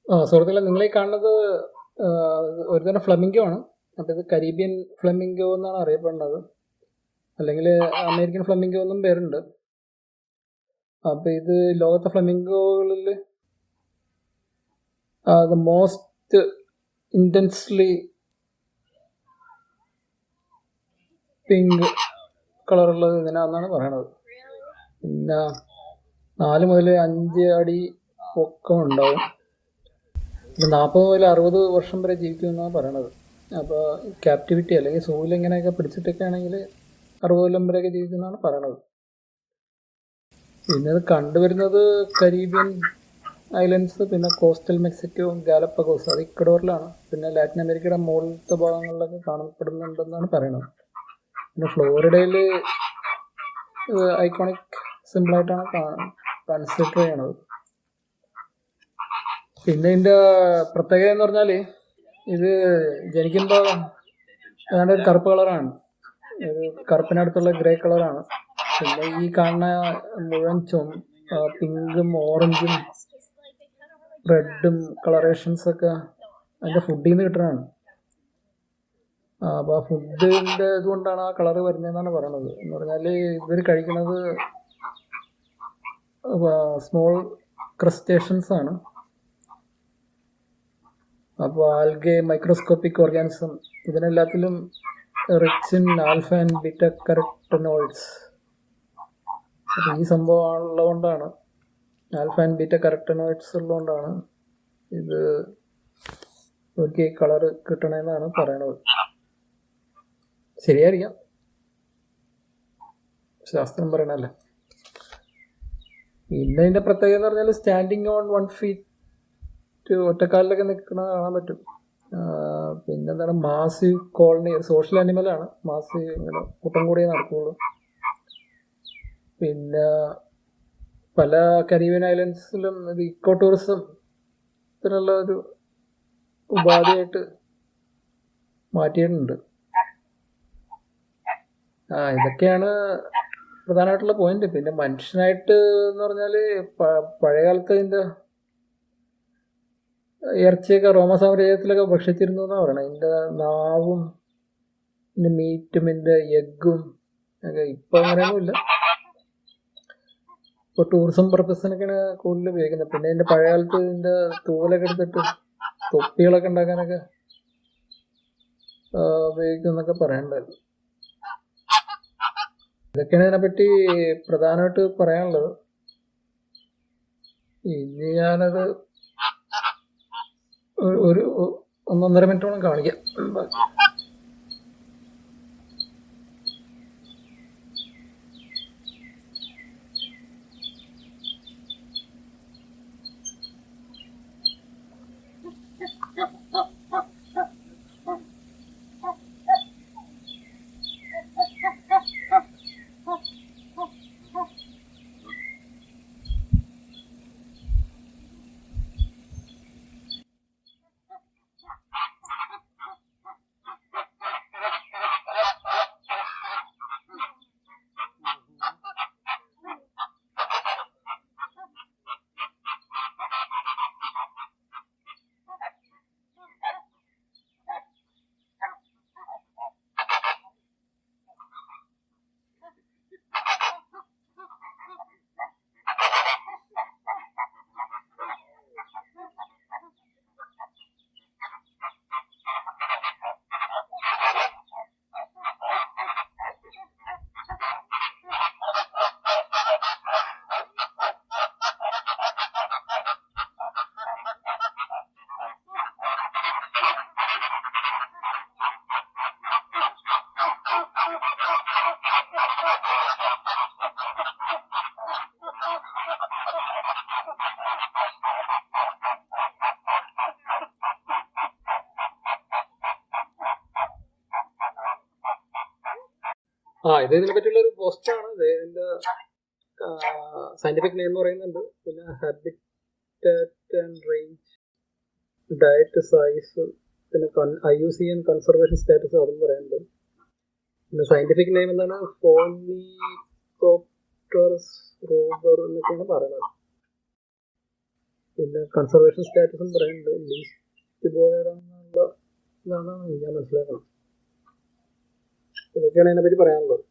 സുഹൃത്തുക്കളെ, നിങ്ങൾ ഈ കാണുന്നത് ഒരു തരം ഫ്ലമിംഗോ ആണ്. അപ്പോൾ ഇത് കരീബിയൻ ഫ്ലമിംഗോ എന്നാണ് അറിയപ്പെടുന്നത്, അല്ലെങ്കിൽ അമേരിക്കൻ ഫ്ലമിംഗോ എന്നും പേരുണ്ട്. അപ്പോൾ ഇത് ലോകത്തെ ഫ്ലമിംഗോകളിൽ ദ മോസ്റ്റ് ഇൻറ്റൻസ്ലി പിങ്ക് കളറുള്ളത് ഇതിനാണെന്നാണ് പറയണത്. പിന്നെ 4 മുതൽ 5 അടി പൊക്കം ഉണ്ടാവും. 40 മുതൽ 60 വർഷം വരെ ജീവിക്കുമെന്നാണ് പറയണത്. അപ്പോൾ ക്യാപ്റ്റിവിറ്റി അല്ലെങ്കിൽ സൂവിൽ ഇങ്ങനെയൊക്കെ പിടിച്ചിട്ടൊക്കെ ആണെങ്കിൽ 60 കൊല്ലം വരെയൊക്കെ ജീവിക്കുന്നതാണ് പറയണത്. പിന്നെ ഇത് കണ്ടുവരുന്നത് കരീബിയൻ ഐലൻഡ്സ്, പിന്നെ കോസ്റ്റൽ മെക്സിക്കോ, ഗാലപ്പഗോസ്, അത് ഇക്വഡോറിലാണ്. പിന്നെ ലാറ്റിൻ അമേരിക്കയുടെ മുകളിലത്തെ ഭാഗങ്ങളിലൊക്കെ കാണപ്പെടുന്നുണ്ടെന്നാണ് പറയണത്. പിന്നെ ഫ്ലോറിഡയിൽ ഐക്കോണിക് സിമ്പിളായിട്ടാണ് കൺസിഡർ ചെയ്യണത്. പിന്നെ ഇതിൻ്റെ പ്രത്യേകത എന്ന് പറഞ്ഞാൽ ഇത് ജനിക്കുമ്പോൾ ഏതാണ്ട് ഒരു കറുപ്പ് കളറാണ്, ഒരു കറുപ്പിനടുത്തുള്ള ഗ്രേ കളറാണ്. പിന്നെ ഈ കാണുന്ന മുഴുവൻ പിങ്കും ഓറഞ്ചും റെഡും കളറേഷൻസൊക്കെ അതിൻ്റെ ഫുഡിൽ നിന്ന് കിട്ടുന്നതാണ്. അപ്പോൾ ആ ഫുഡിൻ്റെ ഇതുകൊണ്ടാണ് ആ കളറ് വരുന്നതെന്നാണ് പറയണത്. എന്ന് പറഞ്ഞാൽ ഇവർ കഴിക്കുന്നത് സ്മോൾ ക്രസ്റ്റേഷ്യൻസ് ആണ്. അപ്പോൾ ആൽഗെ, മൈക്രോസ്കോപ്പിക് ഓർഗാനിസം, ഇതിനെല്ലാത്തിലും rich in alpha and beta carotenoids. അപ്പോൾ ഈ സംഭവം ഉള്ളതുകൊണ്ടാണ്, ആൽഫ ആൻഡ് ബീറ്റ കരക്ടനോയിഡ്സ് ഉള്ളതുകൊണ്ടാണ് ഇത് ഇവർക്ക് ഈ കളറ് കിട്ടണമെന്നാണ് പറയണത്. ശരിയായിരിക്കാം, ശാസ്ത്രം പറയണല്ലേ. പിന്നെ ഇതിൻ്റെ പ്രത്യേകത എന്ന് പറഞ്ഞാൽ സ്റ്റാൻഡിങ് ഓൺ 1 feet, ഒറ്റക്കാലിലൊക്കെ നിൽക്കണ കാണാൻ പറ്റും. പിന്നെന്താണ്, മാസീവ് കോളനി, സോഷ്യൽ ആനിമലാണ്. മാസീവ് ഇങ്ങനെ കൂട്ടം കൂടിയേ നടക്കുകയുള്ളൂ. പിന്നെ പല കരീബിയൻ ഐലൻഡ്സിലും ഇത് ഇക്കോ ടൂറിസത്തിനുള്ള ഒരു ഉപാധിയായിട്ട് മാറ്റിയിട്ടുണ്ട്. ഇതൊക്കെയാണ് പ്രധാനമായിട്ടുള്ള പോയിന്റ്. പിന്നെ മനുഷ്യനായിട്ട് എന്ന് പറഞ്ഞാൽ പഴയകാലത്ത് ഇതിൻ്റെ ഇറച്ചിയൊക്കെ റോമ സാമ്രാജ്യത്തിലൊക്കെ ഭക്ഷിച്ചിരുന്നു എന്നാണ് പറയണത്. ഇതിൻ്റെ നാവും ഇതിൻ്റെ മീറ്റും ഇതിൻ്റെ എഗ്ഗും ഒക്കെ ഇപ്പം അങ്ങനെയൊന്നുമില്ല. ഇപ്പോൾ ടൂറിസം പർപ്പസിനൊക്കെയാണ് കൂടുതൽ ഉപയോഗിക്കുന്നത്. പിന്നെ ഇതിൻ്റെ പഴയകാലത്ത് ഇതിൻ്റെ തൂവലൊക്കെ എടുത്തിട്ട് തൊപ്പികളൊക്കെ ഉണ്ടാക്കാനൊക്കെ ഉപയോഗിക്കും എന്നൊക്കെ പറയണ്ടായിരുന്നു. ഇതൊക്കെയാണ് ഇതിനെപ്പറ്റി പ്രധാനമായിട്ട് പറയാനുള്ളത്. ഇനി ഞാനത് ഒരു 1-1.5 മിനിറ്റോളം കാണിക്കാം. ഇത് ഇതിനെ പറ്റിയുള്ള ഒരു പോസ്റ്റാണ്. ഇതിൻ്റെ സയന്റിഫിക് നെയിം എന്ന് പറയുന്നുണ്ട്. പിന്നെ habitat and range, diet, size, പിന്നെ IUCN കൺസർവേഷൻ സ്റ്റാറ്റസ് അതും പറയുന്നുണ്ട്. പിന്നെ സയന്റിഫിക് നെയിം എന്താണ്, ഫോർണികോപ്റ്ററസ് റോബർ എന്നൊക്കെയാണ് പറയുന്നത്. പിന്നെ കൺസർവേഷൻ സ്റ്റാറ്റസും പറയുന്നുണ്ട്. ലീസ്റ്റ് ബോധേഡാന്നുള്ള ഇതാണ് ഞാൻ മനസ്സിലാക്കണം. ഇതൊക്കെയാണ് അതിനെപ്പറ്റി പറയാനുള്ളത്.